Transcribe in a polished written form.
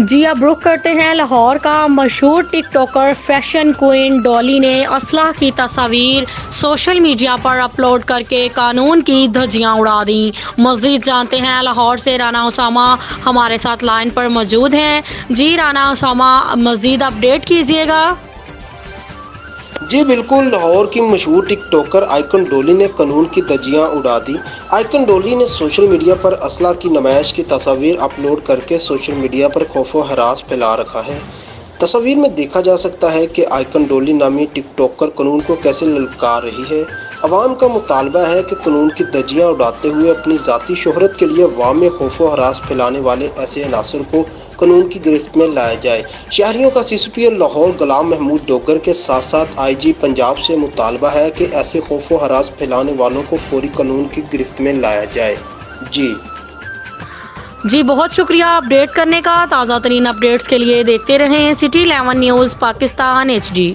جی اب رخ کرتے ہیں لاہور کا۔ مشہور ٹک ٹاکر فیشن کوئن ڈولی نے اسلحہ کی تصاویر سوشل میڈیا پر اپلوڈ کر کے قانون کی دھجیاں اڑا دیں۔ مزید جانتے ہیں لاہور سے رانا اسامہ ہمارے ساتھ لائن پر موجود ہیں۔ جی رانا اسامہ، مزید اپڈیٹ کیجیے گا۔ جی بالکل، لاہور کی مشہور ٹک ٹاکر آئیکن ڈولی نے قانون کی دھجیاں اڑا دی۔ آئیکن ڈولی نے سوشل میڈیا پر اسلحہ کی نمائش کی تصاویر اپلوڈ کر کے سوشل میڈیا پر خوف و ہراس پھیلا رکھا ہے۔ تصاویر میں دیکھا جا سکتا ہے کہ آئیکن ڈولی نامی ٹک ٹاکر قانون کو کیسے للکار رہی ہے۔ عوام کا مطالبہ ہے کہ قانون کی دھجیاں اڑاتے ہوئے اپنی ذاتی شہرت کے لیے عوام میں خوف و ہراس پھیلانے والے ایسے عناصر کو قانون کی گرفت میں لایا جائے۔ شہریوں کا سی سی پی او لاہور غلام محمود ڈوگر کے ساتھ ساتھ آئی جی پنجاب سے مطالبہ ہے کہ ایسے خوف و ہراس پھیلانے والوں کو فوری قانون کی گرفت میں لایا جائے۔ جی بہت شکریہ اپڈیٹ کرنے کا۔ تازہ ترین اپڈیٹس کے لیے دیکھتے رہیں سٹی 11 نیوز پاکستان HD۔